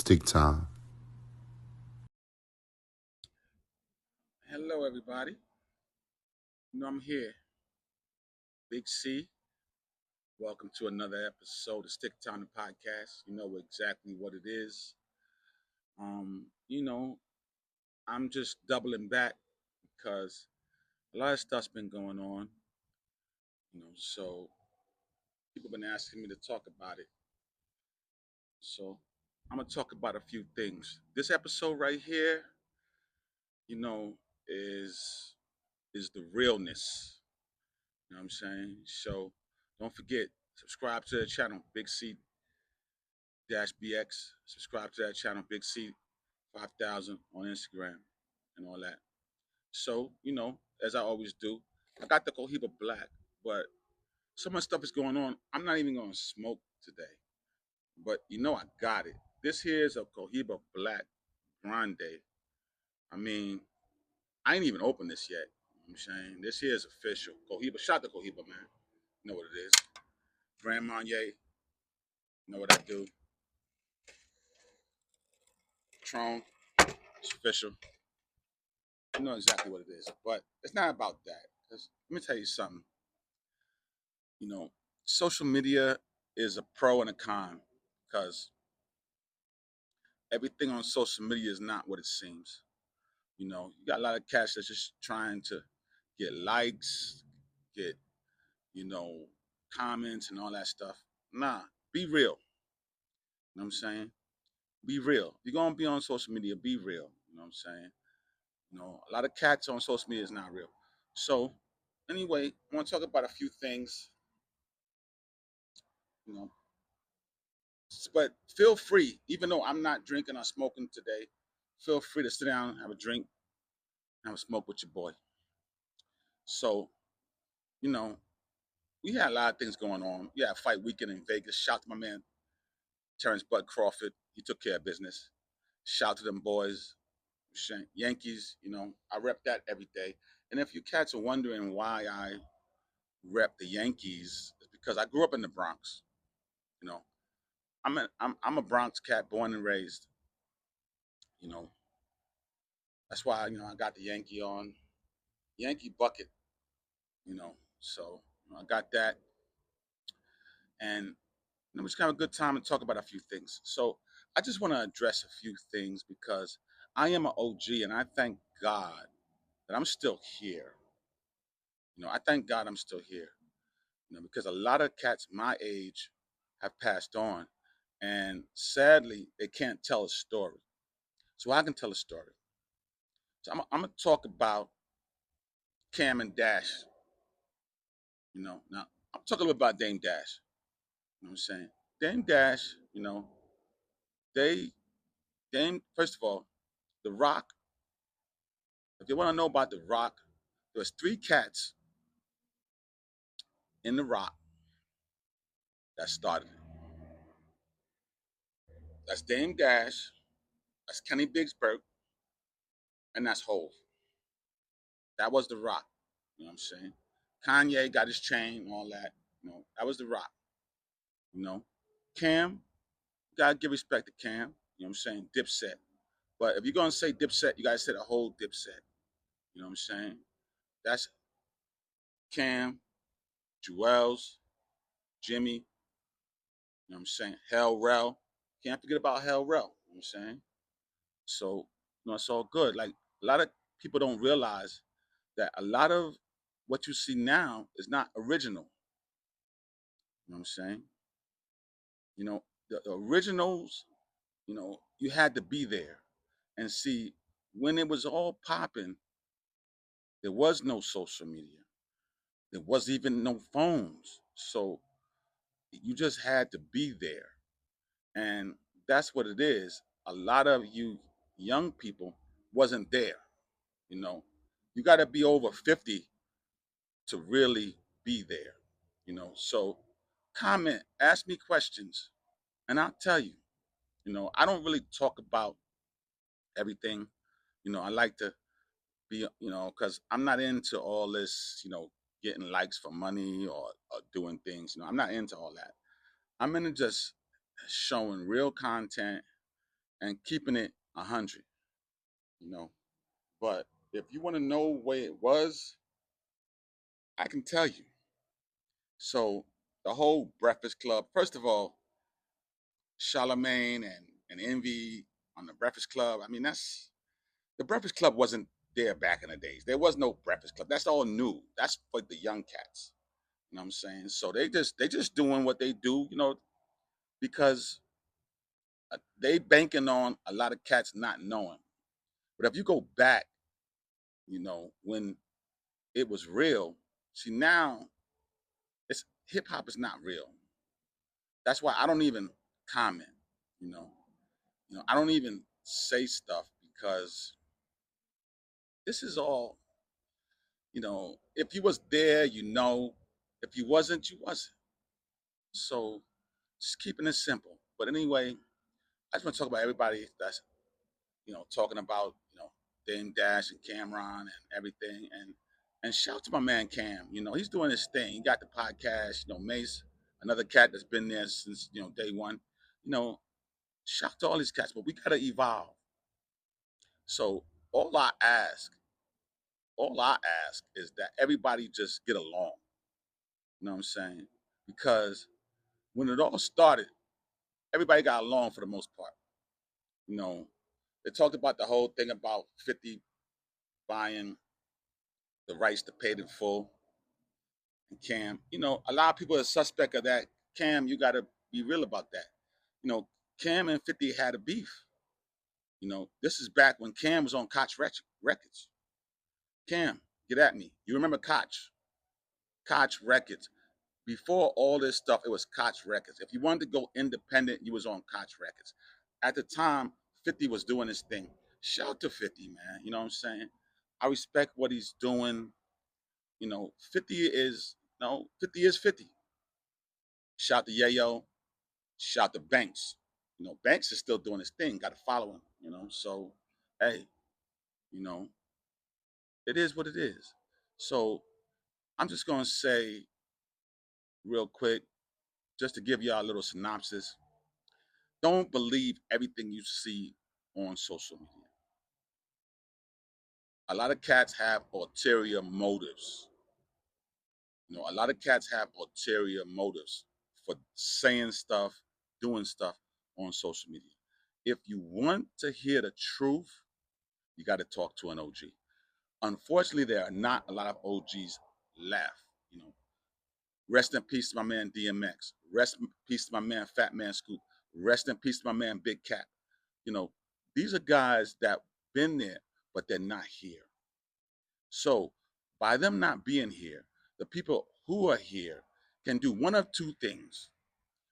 Stick Time. Hello, everybody. I'm here, Big C. Welcome to another episode of Stick Time the Podcast. You know exactly what it is. Um, you know, I'm just doubling back because a lot of stuff's been going on. So people have been asking me to talk about it. So I'm gonna talk about a few things. This episode right here, you know, is is the realness. You know what I'm saying? So don't forget, subscribe to the channel, Big C BX. Subscribe to that channel, Big C 5000 on Instagram and all that. So, as I always do, I got the Cohiba Black, but so much stuff is going on. I'm not even going to smoke today, but I got it. This here is a Cohiba Black Grande. I mean, I ain't even opened this yet. You know what I'm saying? This here is official. Cohiba, shout to Cohiba, man. You know what it is. Grand Marnier, you know what I do. Tron, it's official. You know exactly what it is. But it's not about that. 'Cause let me tell you something. You know, social media is a pro and a con because everything on social media is not what it seems. You got a lot of cats that's just trying to get likes, get, you know, comments and all that stuff. Nah, be real. You know what I'm saying? Be real. If you're going to be on social media, be real. You know what I'm saying? A lot of cats on social media is not real. So, anyway, I want to talk about a few things, you know, but feel free, even though I'm not drinking or smoking today, feel free to sit down, have a drink, have a smoke with your boy. So, you know, we had a lot of things going on. We had a fight weekend in Vegas. Shout out to my man Terrence Bud Crawford. He took care of business. Shout out to them boys. Yankees, I rep that every day. And if you cats are wondering why I rep the Yankees, it's because I grew up in the Bronx. You know, I'm a Bronx cat, born and raised. You know, that's why I got the Yankee on. Yankee bucket, So I got that, and we just have a good time and talk about a few things. So I just want to address a few things because I am an OG, and I thank God that I'm still here. I thank God I'm still here. Because a lot of cats my age have passed on, and sadly they can't tell a story. So I can tell a story. So I'm gonna talk about Cam and Dash. Now I'm talking a little about Dame Dash. You know what I'm saying? Dame Dash, they Dame, first of all, The Rock, if you want to know about The Rock, there's three cats in The Rock that started it. That's Dame Dash, that's Kenny Bigsburg, and that's Hove. That was The Rock. You know what I'm saying? Kanye got his chain and all that. That was The Rock. You know, Cam, gotta give respect to Cam. You know what I'm saying? Dipset. But if you're gonna say Dipset, you gotta say the whole Dipset. You know what I'm saying? That's Cam, Jewels, Jimmy, you know what I'm saying? Hell Rel. Can't forget about Hell Rel. You know what I'm saying? So, it's all good. Like a lot of people don't realize that a lot of what you see now is not original. You know what I'm saying? The originals, you had to be there and see when it was all popping, there was no social media. There was even no phones. So you just had to be there. And that's what it is. A lot of you young people wasn't there. You know, you got to be over 50 to really be there. So comment, ask me questions, and I'll tell you. I don't really talk about everything. I like to be, because I'm not into all this, getting likes for money or doing things. I'm not into all that. I'm into just showing real content and keeping it 100, you know. But if you want to know where it was, I can tell you. So the whole Breakfast Club, first of all, Charlemagne and Envy on the Breakfast Club. I mean, that's the Breakfast Club wasn't there back in the days. There was no Breakfast Club. That's all new. That's for the young cats. You know what I'm saying? So they just doing what they do, because they banking on a lot of cats not knowing. But if you go back, when it was real, see now it's hip hop is not real. That's why I don't even comment. You know, I don't even say stuff because this is all. If you was there, you know. If you wasn't, you wasn't. So just keeping it simple. But anyway, I just want to talk about everybody that's talking about Dame Dash and Cameron and everything, and shout to my man Cam. He's doing his thing. He got the podcast. Mace, another cat that's been there since day one. You know, shout to all these cats, but we gotta evolve. So all I ask, all I ask is that everybody just get along. You know what I'm saying? Because when it all started, everybody got along for the most part. You know, they talked about the whole thing about 50 buying the rights to pay in full and Cam. A lot of people are suspect of that. Cam, you got to be real about that. You know, Cam and 50 had a beef. This is back when Cam was on Koch Records. Cam, get at me. You remember Koch? Koch Records. Before all this stuff, it was Koch Records. If you wanted to go independent, you was on Koch Records. At the time, 50 was doing his thing. Shout to 50, man. You know what I'm saying? I respect what he's doing. 50 is no 50 is 50. Shout to Yayo. Shout to Banks. Banks is still doing his thing. Got to follow him. So hey, you know, it is what it is. So I'm just gonna say real quick, just to give y'all a little synopsis. Don't believe everything you see on social media. A lot of cats have ulterior motives. A lot of cats have ulterior motives for saying stuff, doing stuff on social media. If you want to hear the truth, you got to talk to an OG. Unfortunately, there are not a lot of OGs left. Rest in peace to my man DMX. Rest in peace to my man Fat Man Scoop. Rest in peace to my man Big Cat. You know, these are guys that been there, but they're not here. So by them not being here, the people who are here can do one of two things.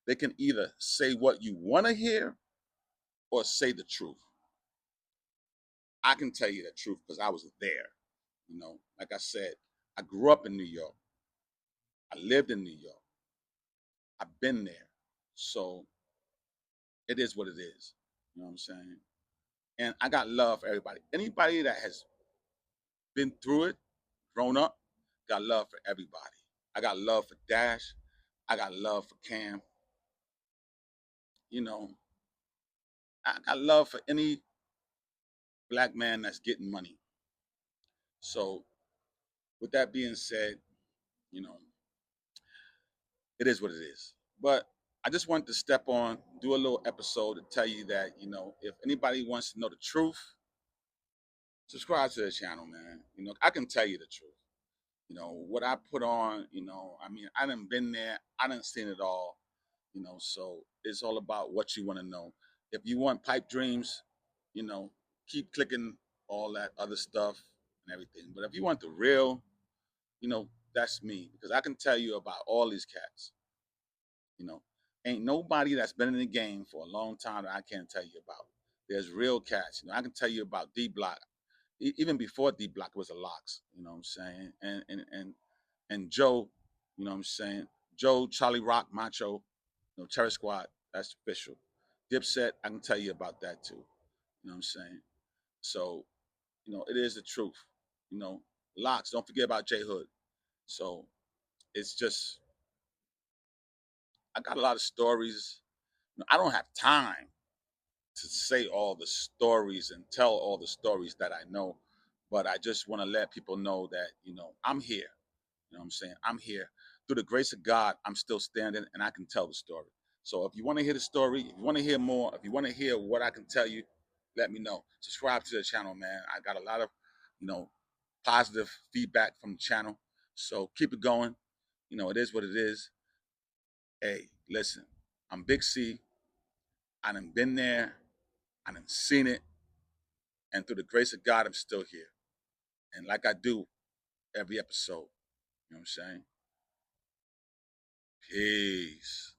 They can either say what you want to hear or say the truth. I can tell you the truth because I was there. Like I said, I grew up in New York. I lived in New York. I've been there. So it is what it is. You know what I'm saying? And I got love for everybody. Anybody that has been through it, grown up, got love for everybody. I got love for Dash. I got love for Cam. You know, I got love for any black man that's getting money. So with that being said, you know, it is what it is. But I just wanted to step on, do a little episode to tell you that, if anybody wants to know the truth, subscribe to the channel, man. I can tell you the truth. What I put on, I mean, I done been there, I done seen it all, so it's all about what you want to know. If you want pipe dreams, you know, keep clicking all that other stuff and everything. But if you want the real, that's me because I can tell you about all these cats. You know, ain't nobody that's been in the game for a long time that I can't tell you about. There's real cats. I can tell you about D Block. Even before D Block was a locks. You know what I'm saying? And Joe. You know what I'm saying? Joe, Charlie Rock, Macho, Terror Squad. That's official. Dipset. I can tell you about that too. You know what I'm saying? So it is the truth. Locks. Don't forget about J Hood. So it's just I got a lot of stories. I don't have time to say all the stories and tell all the stories that I know, but I just want to let people know that, I'm here. You know what I'm saying? I'm here. Through the grace of God, I'm still standing and I can tell the story. So if you want to hear the story, if you want to hear more, if you want to hear what I can tell you, let me know. Subscribe to the channel, man. I got a lot of, you know, positive feedback from the channel. So keep it going. It is what it is. Hey, listen, I'm Big C. I done been there. I done seen it. And through the grace of God, I'm still here. And like I do every episode, you know what I'm saying? Peace.